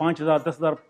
5,000, 10,000,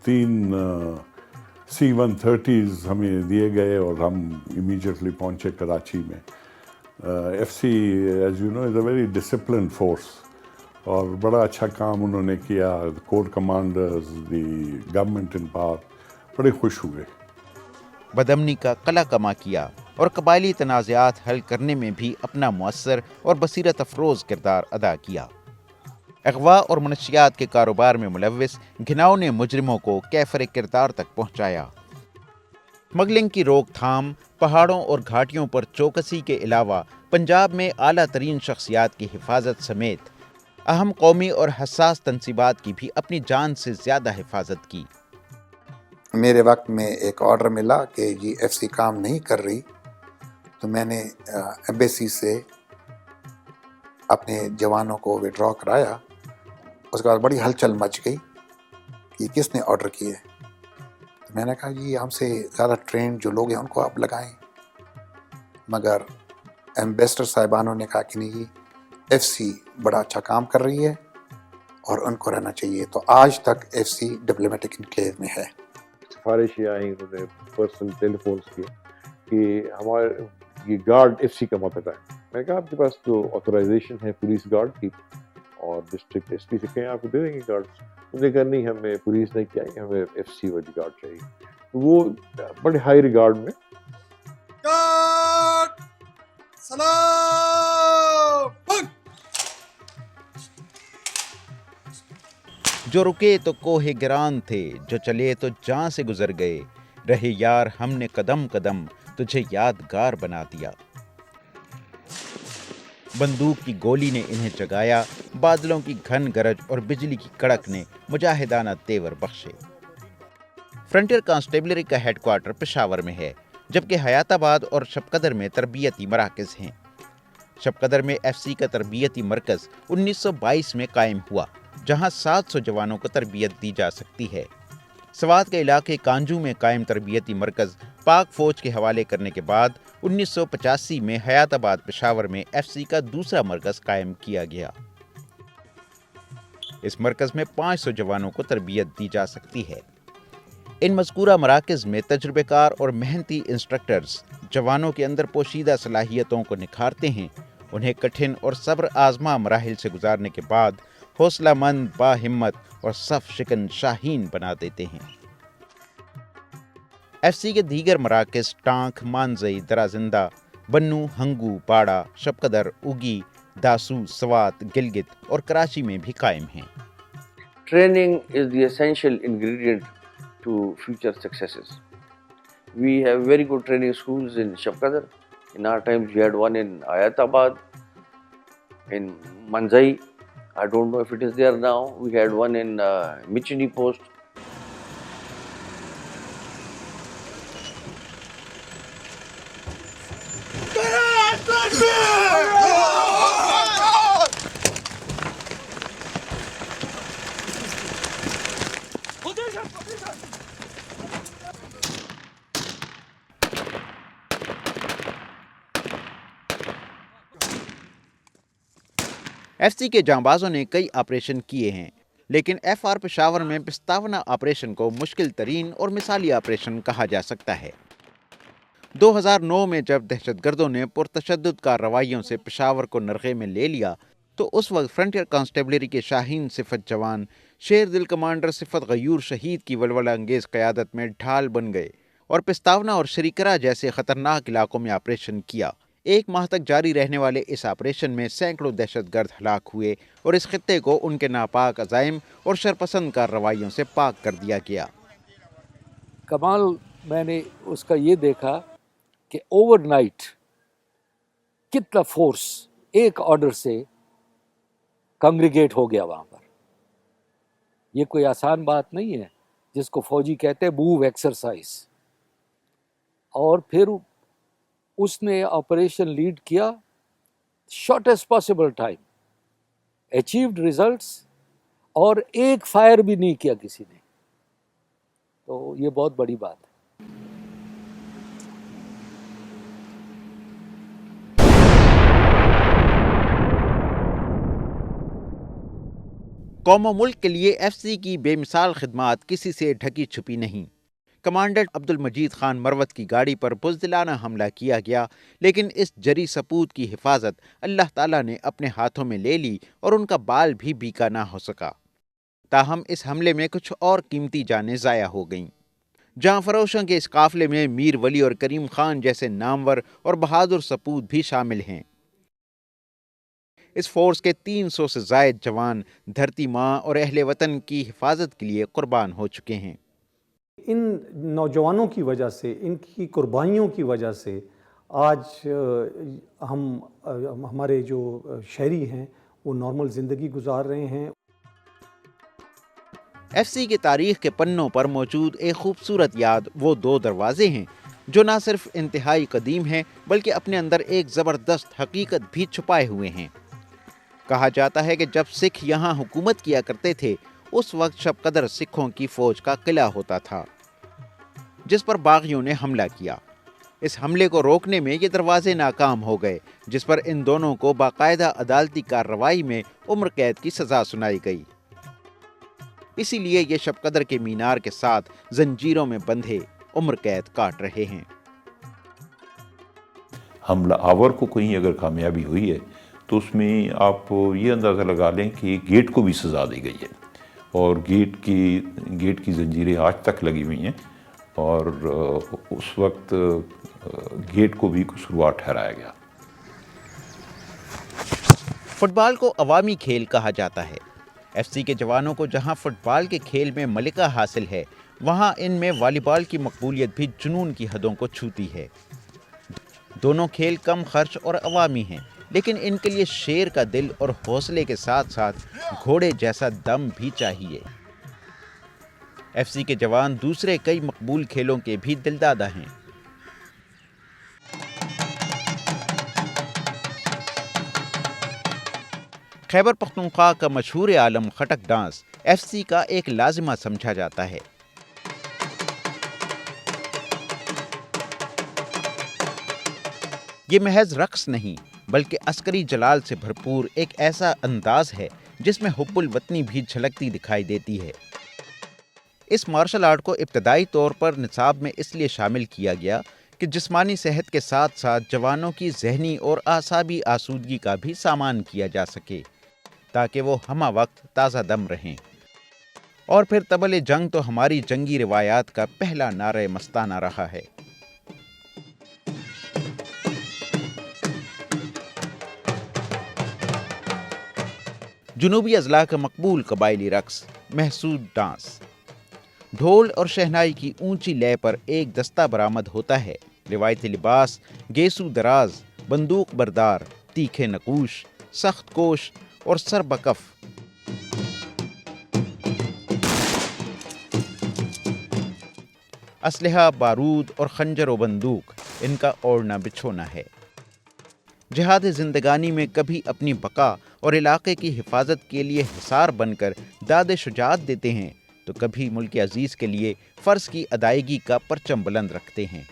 3 C-130s ہمیں دیے گئے اور ہم امیجیٹلی پہنچے کراچی میں. F C as you know is a very disciplined force اور بڑا اچھا کام انہوں نے کیا. Corps commanders, the government in power بڑے خوش ہوئے. بدامنی کا قلعہ کما کیا اور قبائلی تنازعات حل کرنے میں بھی اپنا مؤثر اور بصیرت افروز کردار ادا کیا. اغوا اور منشیات کے کاروبار میں ملوث گھناؤ نے مجرموں کو کیفر کردار تک پہنچایا. اسمگلنگ کی روک تھام، پہاڑوں اور گھاٹیوں پر چوکسی کے علاوہ پنجاب میں اعلیٰ ترین شخصیات کی حفاظت سمیت اہم قومی اور حساس تنصیبات کی بھی اپنی جان سے زیادہ حفاظت کی. میرے وقت میں ایک آرڈر ملا کہ جی ایف سی کام نہیں کر رہی، تو میں نے ایمبیسی سے اپنے جوانوں کو وڈرا کرایا. اس کے بعد بڑی ہلچل مچ گئی کہ کس نے آرڈر کیے. تو میں نے کہا جی ہم سے زیادہ ٹرینڈ جو لوگ ہیں ان کو آپ لگائیں. مگر ایمبیسڈر صاحبانوں نے کہا کہ نہیں جی ایف سی بڑا اچھا کام کر رہی ہے اور ان کو رہنا چاہیے. تو آج تک ایف سی ڈپلومیٹک انکلیو میں ہے. سفارشیں آئیں، انہوں نے پرسنل ٹیلی فونس کیے کہ ہمارے یہ گارڈ ایف سی کا مت ہٹائیں. میں نے کہا آپ کے پاس تو آتھورائزیشن ہے پولیس گارڈ کی اور ڈسٹرکٹ ایس پی سے کہیں آپ کو دے دیں گے گارڈ. انہوں نے کہا نہیں ہمیں پولیس نہیں چاہیے، ہمیں ایف سی والی گارڈ چاہیے. تو وہ بڑے ہائی ریگارڈ میں جو رکے تو کوہ گران تھے، جو چلے تو جان سے گزر گئے، رہے یار ہم نے قدم قدم تجھے یادگار بنا دیا. بندوق کی گولی نے انہیں جگایا، بادلوں کی گھن گرج اور بجلی کی کڑک نے مجاہدانہ تیور بخشے. فرنٹیئر کانسٹیبلری کا ہیڈ کوارٹر پشاور میں ہے، جبکہ حیات آباد اور شب قدر میں تربیتی مراکز ہیں. شب قدر میں ایف سی کا تربیتی مرکز 1922 میں قائم ہوا، جہاں 700 جوانوں کو تربیت دی جا سکتی ہے. سوات کے علاقے کانجو میں قائم تربیتی مرکز پاک فوج کے حوالے کرنے کے بعد 1985 میں حیات آباد پشاور میں ایف سی کا دوسرا مرکز قائم کیا گیا. اس مرکز میں 500 جوانوں کو تربیت دی جا سکتی ہے. ان مذکورہ مراکز میں تجربہ کار اور محنتی انسٹرکٹرز جوانوں کے اندر پوشیدہ صلاحیتوں کو نکھارتے ہیں، انہیں کٹھن اور صبر آزما مراحل سے گزارنے کے بعد حوصلہ مند، با ہمت اور صف شکن شاہین بنا دیتے ہیں. ایف سی کے دیگر مراکز ٹانک، مانزئی، درازندہ، بنو، ہنگو، باڑہ، شب قدر، اگی، داسو، سوات، گلگت اور کراچی میں بھی قائم ہیں. Training is the essential ingredient to future successes. We have very good training schools in Shab-Qadr. In our times, we had one in Ayatabad, in Manzai. I don't know if it is there now. We had one in Michini Post. F C کے جانبازوں نے کئی operation کیے ہیں، لیکن F are Peshawar میں پستاونا operation کو مشکل ترین اور مثالی آپریشن کہا جا سکتا ہے. 2009 میں جب دہشت گردوں نے پرتشدد کارروائیوں سے پشاور کو نرغے میں لے لیا تو اس وقت فرنٹیئر کانسٹیبلری کے شاہین صفت جوان شیر دل کمانڈر صفت غیور شہید کی ولولہ انگیز قیادت میں ڈھال بن گئے اور پستاونا اور شریکرہ جیسے خطرناک علاقوں میں آپریشن کیا. 1 ماہ تک جاری رہنے والے اس آپریشن میں سینکڑوں دہشت گرد ہلاک ہوئے اور اس خطے کو ان کے ناپاک عزائم اور شرپسند کارروائیوں سے پاک کر دیا گیا. کمال میں نے اس کا یہ دیکھا کہ اوور نائٹ کتنا فورس ایک آرڈر سے کنگریگیٹ ہو گیا وہاں پر. یہ کوئی آسان بات نہیں ہے جس کو فوجی کہتے ہیں موو ایکسرسائز. اور پھر اس نے آپریشن لیڈ کیا shortest possible time, achieved results, اور ایک فائر بھی نہیں کیا کسی نے. تو یہ بہت بڑی بات ہے. قوم و ملک کے لیے ایف سی کی بے مثال خدمات کسی سے ڈھکی چھپی نہیں. کمانڈر عبد المجید خان مروت کی گاڑی پر بزدلانہ حملہ کیا گیا، لیکن اس جری سپود کی حفاظت اللہ تعالیٰ نے اپنے ہاتھوں میں لے لی اور ان کا بال بھی بیکا نہ ہو سکا۔ تاہم اس حملے میں کچھ اور قیمتی جانیں ضائع ہو گئیں۔ جاں فروشوں کے اس قافلے میں میر ولی اور کریم خان جیسے نامور اور بہادر سپود بھی شامل ہیں۔ اس فورس کے 300 سے زائد جوان دھرتی ماں اور اہل وطن کی حفاظت کے لیے قربان ہو چکے ہیں۔ ان نوجوانوں کی وجہ سے، ان کی قربانیوں کی وجہ سے آج ہمارے جو شہری ہیں وہ نارمل زندگی گزار رہے ہیں۔ ایف سی کی تاریخ کے پنوں پر موجود ایک خوبصورت یاد وہ 2 دروازے ہیں جو نہ صرف انتہائی قدیم ہیں بلکہ اپنے اندر ایک زبردست حقیقت بھی چھپائے ہوئے ہیں۔ کہا جاتا ہے کہ جب سکھ یہاں حکومت کیا کرتے تھے اس وقت شب قدر سکھوں کی فوج کا قلعہ ہوتا تھا جس پر باغیوں نے حملہ کیا۔ اس حملے کو روکنے میں یہ دروازے ناکام ہو گئے، جس پر ان دونوں کو باقاعدہ عدالتی کارروائی میں عمر قید کی سزا سنائی گئی۔ اسی لیے یہ شب قدر کے مینار کے ساتھ زنجیروں میں بندھے عمر قید کاٹ رہے ہیں۔ حملہ آور کو کہیں اگر کامیابی ہوئی ہے تو اس میں آپ یہ اندازہ لگا لیں کہ گیٹ کو بھی سزا دی گئی ہے، اور گیٹ کی زنجیریں آج تک لگی ہوئی ہیں، اور اس وقت گیٹ کو بھی قصوروار ٹھہرایا گیا۔ فٹ بال کو عوامی کھیل کہا جاتا ہے۔ ایف سی کے جوانوں کو جہاں فٹ بال کے کھیل میں ملکہ حاصل ہے، وہاں ان میں والی بال کی مقبولیت بھی جنون کی حدوں کو چھوتی ہے۔ دونوں کھیل کم خرچ اور عوامی ہیں، لیکن ان کے لیے شیر کا دل اور حوصلے کے ساتھ ساتھ گھوڑے جیسا دم بھی چاہیے۔ ایف سی کے جوان دوسرے کئی مقبول کھیلوں کے بھی دلدادہ ہیں۔ خیبر پختونخوا کا مشہور عالم خٹک ڈانس ایف سی کا ایک لازمہ سمجھا جاتا ہے۔ یہ محض رقص نہیں بلکہ عسکری جلال سے بھرپور ایک ایسا انداز ہے جس میں حب الوطنی بھی جھلکتی دکھائی دیتی ہے۔ اس مارشل آرٹ کو ابتدائی طور پر نصاب میں اس لیے شامل کیا گیا کہ جسمانی صحت کے ساتھ ساتھ جوانوں کی ذہنی اور اعصابی آسودگی کا بھی سامان کیا جا سکے تاکہ وہ ہمہ وقت تازہ دم رہیں۔ اور پھر طبل جنگ تو ہماری جنگی روایات کا پہلا نعرہ مستانہ رہا ہے۔ جنوبی اضلاع کا مقبول قبائلی رقص محسود ڈانس۔ ڈھول اور شہنائی کی اونچی لے پر ایک دستہ برآمد ہوتا ہے۔ روایتی لباس، گیسو دراز، بندوق بردار، تیکھے نقوش، سخت کوش اور سر بکف۔ اسلحہ، بارود اور خنجر و بندوق ان کا اوڑھنا بچھونا ہے۔ جہاد زندگانی میں کبھی اپنی بقا اور علاقے کی حفاظت کے لیے حصار بن کر داد شجاعت دیتے ہیں تو کبھی ملک عزیز کے لیے فرض کی ادائیگی کا پرچم بلند رکھتے ہیں۔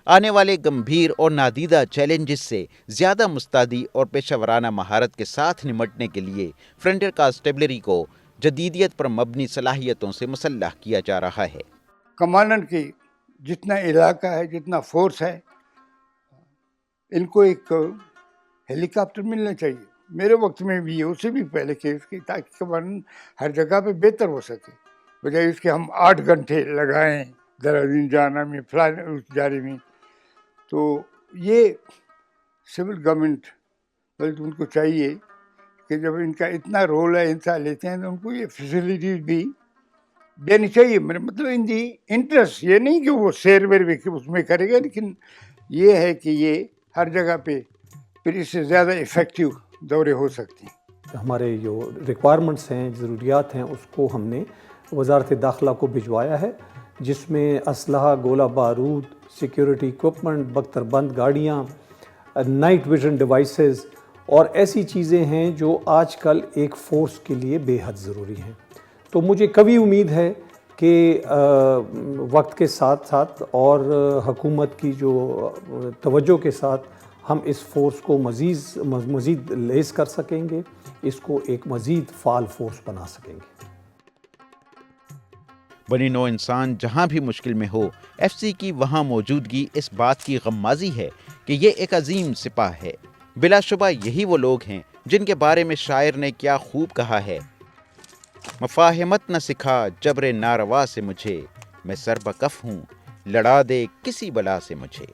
آنے والے گمبھیر اور نادیدہ چیلنجز سے زیادہ مستعدی اور پیشہ ورانہ مہارت کے ساتھ نمٹنے کے لیے فرنٹیئر کانسٹیبلری کو جدیدیت پر مبنی صلاحیتوں سے مسلح کیا جا رہا ہے۔ کمانڈنٹ کی جتنا علاقہ ہے، جتنا فورس ہے، ان کو ایک ہیلی کاپٹر ملنا چاہیے۔ میرے وقت میں بھی اس سے بھی پہلے کیس کی، تاکہ کمانڈنٹ ہر جگہ پہ بہتر ہو سکے، بجائے اس کے ہم 8 گھنٹے لگائیں دراز جانا میں، فلانے اس جانے میں۔ تو یہ سول گورنمنٹ بلکہ ان کو چاہیے کہ جب ان کا اتنا رول ہے، انسان لیتے ہیں، تو ان کو یہ فیسلٹیز بھی دینی چاہیے۔ مطلب ان دی انٹرسٹ، یہ نہیں کہ وہ شیر ویر بھی اس میں کرے گا، لیکن یہ ہے کہ یہ ہر جگہ پہ پھر اس سے زیادہ افیکٹو دورے ہو سکتے ہیں۔ ہمارے جو ریکوائرمنٹس ہیں، ضروریات ہیں، اس کو ہم نے وزارت داخلہ کو بھجوایا ہے، جس میں اسلحہ، گولہ بارود، سیکیورٹی اکوپمنٹ، بختر بند گاڑیاں، نائٹ ویژن ڈیوائسز اور ایسی چیزیں ہیں جو آج کل ایک فورس کے لیے بے حد ضروری ہیں۔ تو مجھے کبھی امید ہے کہ وقت کے ساتھ ساتھ اور حکومت کی جو توجہ کے ساتھ ہم اس فورس کو مزید لیس کر سکیں گے، اس کو ایک مزید فعال فورس بنا سکیں گے۔ بنی نوع انسان جہاں بھی مشکل میں ہو، ایف سی کی وہاں موجودگی اس بات کی غمازی ہے کہ یہ ایک عظیم سپاہ ہے۔ بلا شبہ یہی وہ لوگ ہیں جن کے بارے میں شاعر نے کیا خوب کہا ہے، مفاہمت نہ سکھا جبر ناروا سے مجھے، میں سر بکف ہوں لڑا دے کسی بلا سے مجھے۔